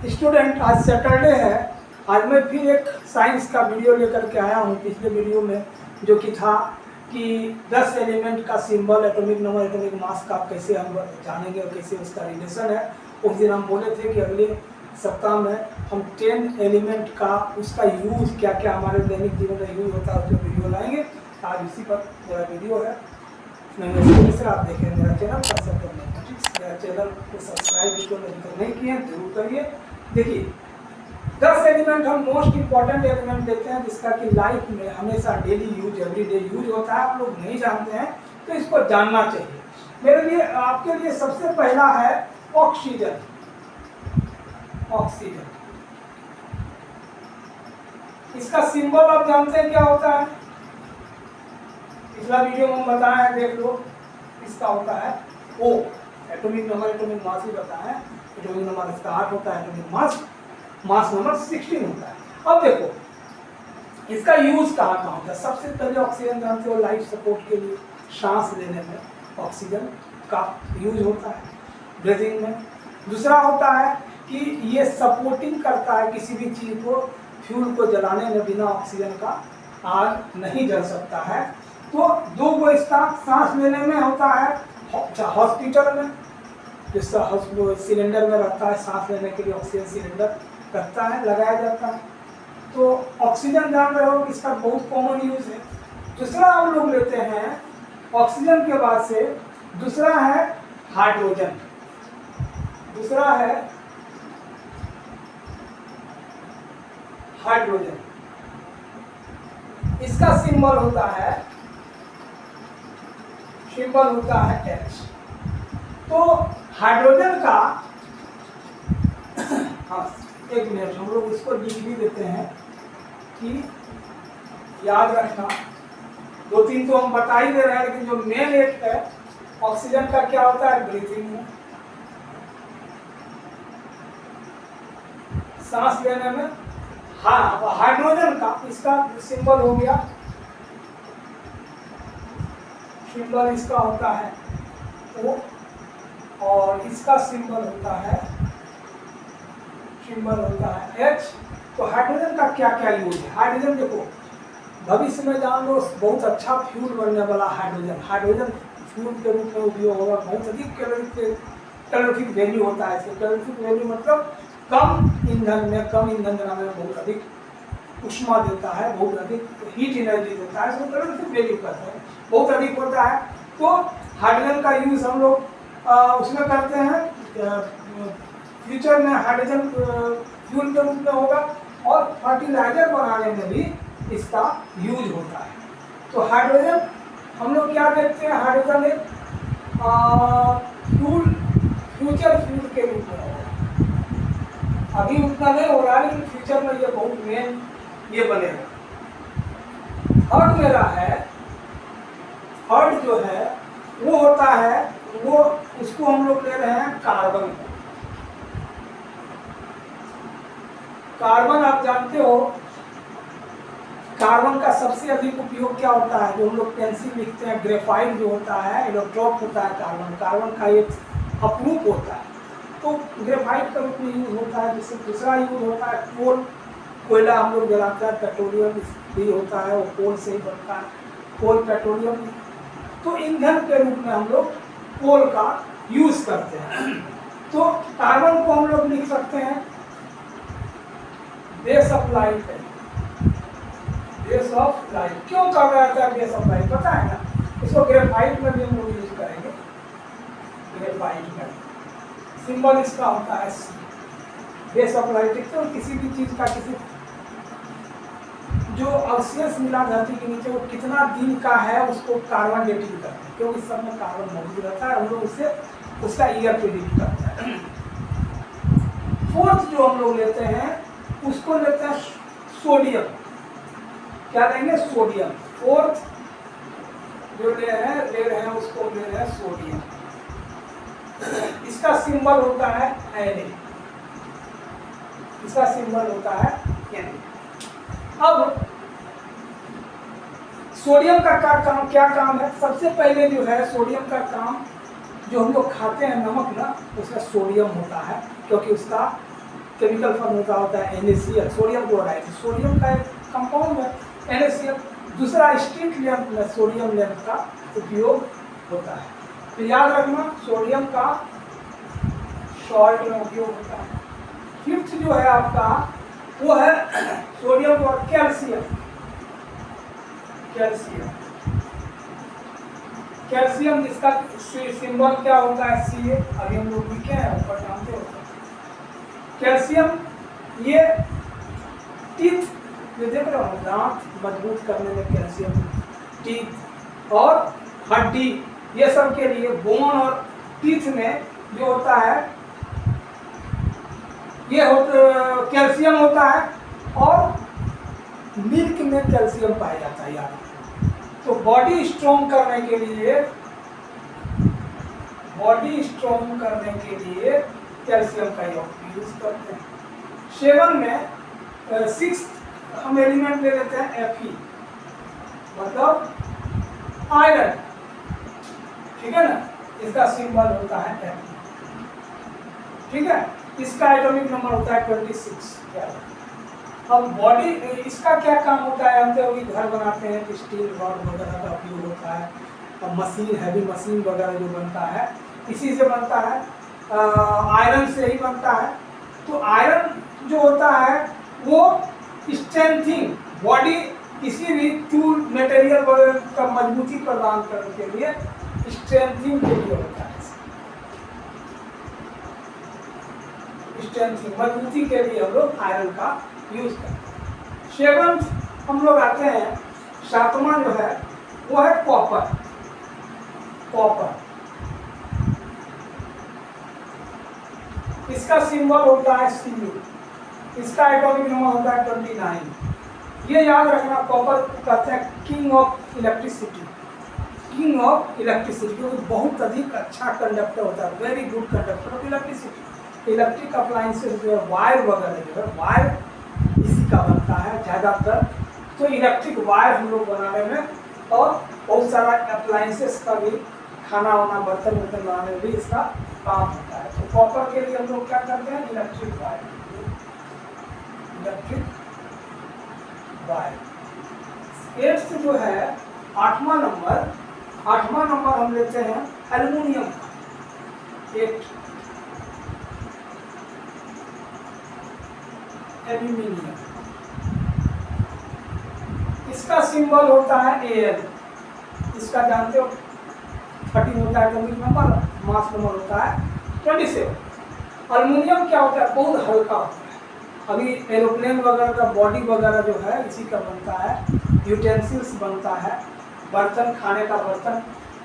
Student, आज Saturday है। आज मैं फिर एक साइंस का वीडियो लेकर के आया हूँ। पिछले वीडियो में जो कि था कि 10 एलिमेंट का सिंबल, एटॉमिक नंबर, एटॉमिक मास का कैसे हम जानेंगे और कैसे उसका रिलेशन है। उस दिन हम बोले थे कि अगले सप्ताह में हम 10 एलिमेंट का उसका यूज़ क्या क्या हमारे दैनिक जीवन में यूज़ होता है उसका वीडियो लाएंगे। आज इसी पर मेरा वीडियो है। आप देखें मेरा चैनल मेरा चैनल को सब्सक्राइब नहीं किए हैं जरूर करिए। देखिए 10 एलिमेंट हम मोस्ट इंपॉर्टेंट एलिमेंट देते हैं जिसका कि लाइफ में हमेशा डेली यूज, एवरीडे यूज होता है। आप लोग नहीं जानते हैं तो इसको जानना चाहिए। मेरे लिए, आपके लिए सबसे पहला है ऑक्सीजन। ऑक्सीजन, इसका सिंबल आप जानते हैं क्या होता है? पिछला वीडियो में हम बताए हैं, देख लो। इसका होता है O, atomic number, atomic mass ही बताया है। एटॉमिक नंबर इसका 8 होता है, एटॉमिक मास नंबर 16 होता है। अब देखो इसका यूज कहाँ कहाँ होता है। सबसे पहले ऑक्सीजन जानते हो, लाइफ सपोर्ट के लिए, सांस लेने में ऑक्सीजन का यूज होता है, ब्रीदिंग में। दूसरा होता है कि ये सपोर्टिंग करता है किसी भी चीज को, फ्यूल को जलाने में बिना ऑक्सीजन का आग नहीं जल सकता है। तो दो गो इसका सांस लेने में होता है, हॉस्पिटल में जिसका सिलेंडर में रहता है, सांस लेने के लिए ऑक्सीजन सिलेंडर रखता है, लगाया जाता है। तो ऑक्सीजन जान रहे हो इसका बहुत कॉमन यूज है। दूसरा हम लोग लेते हैं ऑक्सीजन के बाद से, दूसरा है हाइड्रोजन। दूसरा है हाइड्रोजन, इसका सिंबल होता है H। तो हाइड्रोजन का हाँ, एक मिनट, हम लोग इसको लिख भी देते हैं कि याद रखना। 2-3 तो हम बता ही दे रहे हैं, लेकिन जो मेन एक है ऑक्सीजन का क्या होता है, ब्रीथिंग में, सांस लेने में। हाँ, हाइड्रोजन का इसका सिंबल हो गया, सिंबल इसका होता है O, और इसका सिंबल होता है H। तो हाइड्रोजन का क्या क्या यूज है? हाइड्रोजन देखो भविष्य में जान लो, बहुत अच्छा फ्यूल बनने वाला हाइड्रोजन फ्यूल के रूप में उपयोग होगा। बहुत अधिक कैलोरीफिक वैल्यू होता है इसका। कैलोरीफिक वैल्यू मतलब कम ईंधन बनाने में बहुत अधिक उष्मा देता है, बहुत अधिक हीट एनर्जी देता है, इसको कैलोरीफिक वैल्यू कहते हैं, बहुत अधिक होता है। तो हाइड्रोजन का यूज हम लोग उसमें करते हैं, फ्यूचर में हाइड्रोजन फ्यूल के रूप में होगा, और फर्टिलाइजर बनाने में भी इसका यूज होता है। तो हाइड्रोजन हम लोग क्या देखते हैं, हाइड्रोजन एक फ्यूचर फ्यूल के रूप में होगा। अभी उतना नहीं हो रहा है, लेकिन फ्यूचर में ये बहुत मेन ये बनेगा। थर्ड मेरा है, थर्ड जो है वो होता है, वो उसको हम लोग ले रहे हैं कार्बन। कार्बन आप जानते हो, कार्बन का सबसे अधिक उपयोग क्या होता है? जो हम लोग पेंसिल लिखते हैं, ग्रेफाइट जो होता है, इलेक्ट्रोड होता है कार्बन का एक अपरूप होता है, तो ग्रेफाइट का रूप में यूज होता है। जिससे दूसरा यूज होता है कोयला हम लोग जलाते हैं, पेट्रोलियम भी होता है, वो कोल से ही बनता है, कोल पेट्रोलियम। तो ईंधन के रूप में हम लोग कोल का यूज करते हैं। तो कार्बन को हम लोग लिख सकते हैं बेस ऑफ लाइफ है। बेस ऑफ लाइफ क्यों कहा जाता है बेस ऑफ लाइफ, पता है ना? इसको ग्रेफाइट में भी हम लोग यूज करेंगे। ग्रेफाइट में सिंबल इसका होता है बेस ऑफ लाइफ। तो किसी भी चीज का, किसी जो अवशेष मिला धरती के नीचे, वो कितना दिन का है उसको कार्बन डेटिंग करते हैं, क्योंकि सब में कार्बन मौजूद रहता है। हम लोग उससे उसका ईयर प्रिडिक्ट करते हैं। फोर्थ जो हम लोग लेते हैं उसको लेते हैं सोडियम। क्या लेंगे? सोडियम। फोर्थ जो ले रहे हैं उसको ले रहे हैं सोडियम। इसका सिंबल होता है Na। इसका सिंबल होता है Na। अब सोडियम का क्या काम है? सबसे पहले जो है सोडियम का काम, जो हम लोग खाते हैं नमक ना, उसमें सोडियम होता है, क्योंकि उसका केमिकल फॉर्मूला होता है NaCl, सोडियम क्लोराइड, सोडियम का एक कंपाउंड है NaCl। दूसरा स्ट्रिक्ट लैंप में सोडियम लैंप का उपयोग होता है। तो याद रखना सोडियम का सॉल्ट में उपयोग होता है। फिफ्थ जो है आपका वो है सोडियम और कैल्शियम। कैल्शियम इसका सिंबल क्या होता है Ca, अभी हम लोग लिखे हैं ऊपर जानते होते हैं। कैल्शियम ये टीथ जो देख रहे हो दांत मजबूत करने में कैल्शियम, टीथ और हड्डी ये सब के लिए, बोन और टीथ में जो होता है ये कैल्शियम होता है। और मिल्क में कैल्शियम पाया जाता है यार। तो बॉडी स्ट्रॉन्ग करने के लिए कैल्शियम का यूज करते हैं। 7 में 6 हम एलिमेंट ले लेते हैं Fe, मतलब आयरन, ठीक है ना, इसका सिंबल होता है Fe, ठीक है। इसका एटॉमिक नंबर होता है 26। अब बॉडी इसका क्या काम होता है, हम तो घर बनाते हैं तो स्टील रॉड वगैरह का उपयोग होता है, और मशीन हैवी मशीन वगैरह जो बनता है इसी से बनता है, आयरन से ही बनता है। तो आयरन जो होता है वो स्ट्रेंथिंग बॉडी, किसी भी टूल मटेरियल वगैरह का मजबूती प्रदान करने के लिए, स्ट्रेंथिंग के लिए होता है। स्ट्रेंथिंग मजबूती के लिए हम लोग आयरन का यूज करते हैं। 7th हम लोग आते हैं, 7वां जो है वो है कॉपर। इसका सिंबल होता है Cu, इसका एटॉमिक नंबर होता है 29। ये याद रखना, कॉपर कहते हैं किंग ऑफ इलेक्ट्रिसिटी, क्योंकि बहुत अधिक अच्छा कंडक्टर होता है, very good conductor of electricity. Electric appliances जो है, वायर वगैरह जो है, वायर इसी का बनता है ज़्यादातर। तो इलेक्ट्रिक वायर हम लोग बनाने में, और बहुत सारा अप्लायंसेस का भी, खाना वाना बर्तन वर्तन बनाने में भी इसका काम होता है। तो कॉपर के लिए हम लोग क्या करते हैं, इलेक्ट्रिक वायर। 8th जो है 8वां नंबर हम लेते हैं एल्युमिनियम का। 8 एल्युमिनियम, इसका सिंबल होता है Al। इसका जानते हो 13 होता है एटॉमिक नंबर, मास नंबर होता है 27। एल्युमिनियम क्या होता है, बहुत हल्का होता है। अभी एरोप्लेन वगैरह का बॉडी वगैरह जो है इसी का बनता है, यूटेंसिल्स बनता है, बर्तन, खाने का बर्तन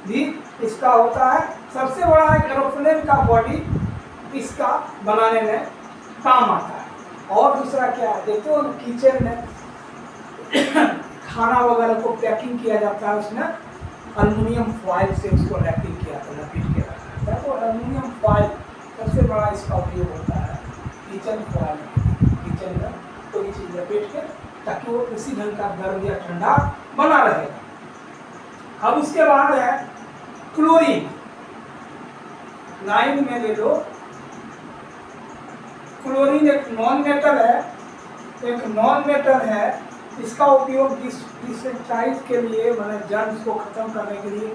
भी इसका होता है। सबसे बड़ा एक एरोप्लेन का बॉडी इसका बनाने में काम आता है। और दूसरा क्या है, देखते हो किचन में खाना वगैरह को पैकिंग किया जाता है, उसमें एल्युमिनियम फॉइल से उसको रैपिंग किया जाता है, लपेट के रखा जाता है। तो एल्युमिनियम फॉइल सबसे बड़ा इसका उपयोग होता है किचन फॉइल, किचन में कोई चीज़ लपेट के, ताकि वो उसी ढंग का गर्म या ठंडा बना रहेगा। अब उसके बाद है क्लोरीन। 9 में ले लो, क्लोरीन एक नॉन मेटल है। इसका उपयोग डिसइंफेक्टेंट के लिए, माने जर्म्स को खत्म करने के लिए,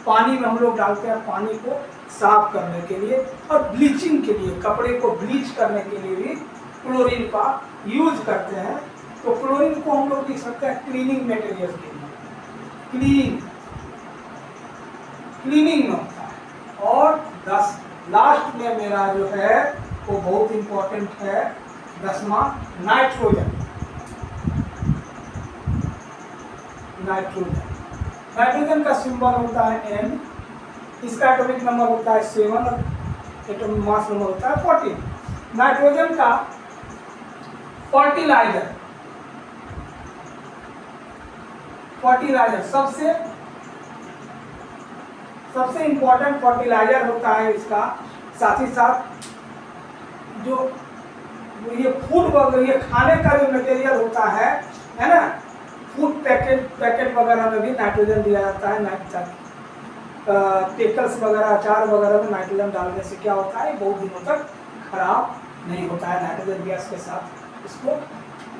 पानी में हम लोग डालते हैं, पानी को साफ करने के लिए, और ब्लीचिंग के लिए, कपड़े को ब्लीच करने के लिए भी क्लोरीन का यूज करते हैं। तो क्लोरीन को हम लोग लिख सकते हैं क्लीनिंग मटेरियल के लिए, क्लीनिंग में होता है। और 10 लास्ट में मेरा जो है वो बहुत इंपॉर्टेंट है, 10वां नाइट्रोजन। नाइट्रोजन का सिंबल होता है N, इसका एटॉमिक नंबर होता है 7 और एटॉमिक मास नंबर होता है 14। नाइट्रोजन का फर्टिलाइजर सबसे इंपॉर्टेंट फर्टिलाइजर होता है इसका। साथ ही साथ जो ये फूड वगैरह, ये खाने का जो मटेरियल होता है ना, फूड पैकेट वगैरह में भी नाइट्रोजन दिया जाता है। पिकल्स वगैरह, अचार वगैरह में नाइट्रोजन डालने से क्या होता है, बहुत दिनों तक खराब नहीं होता है नाइट्रोजन गैस के साथ इसको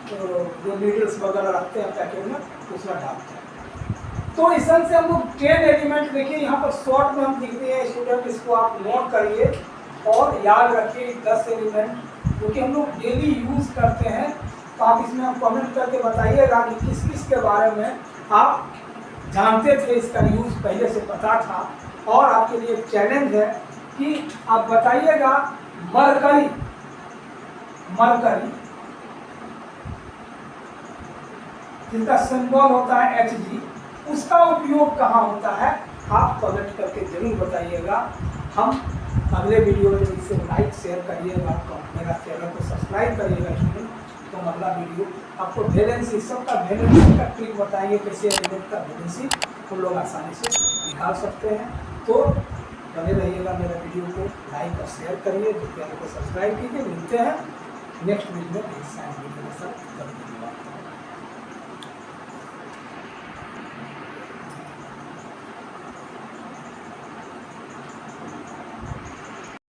तो जो नीडल्स वगैरह रखते हैं पैकेट में उसमें डालते हैं। तो इस तरह से हम लोग 10 एलिमेंट देखिए यहाँ पर शॉर्ट में हम दिखते हैं स्टूडेंट, इसको आप नोट करिए और याद रखिए 10 एलिमेंट क्योंकि हम लोग डेली यूज़ करते हैं। तो आप इसमें आप कमेंट करके बताइएगा कि किस किस के बारे में आप जानते थे, इसका यूज़ पहले से पता था। और आपके लिए एक चैलेंज है कि आप बताइएगा मरकरी जिसका सिंबल होता है Hg, उसका उपयोग कहाँ होता है, आप कमेंट करके जरूर बताइएगा। हम अगले वीडियो में इसे लाइक शेयर करिएगा, मेरा चैनल को सब्सक्राइब करिएगा स्टूडेंट। तो अगला वीडियो आपको वैलेंसी सबका वैलेंसी का ट्रिक बताएंगे, कैसे एलिमेंट का वैलेंसी हम लोग आसानी से निकाल सकते हैं। तो बने रहिएगा, मेरा वीडियो को लाइक और शेयर करिए, जो चैनल को सब्सक्राइब कीजिए। मिलते हैं नेक्स्ट वीडियो में साइंस वीडियो के साथ।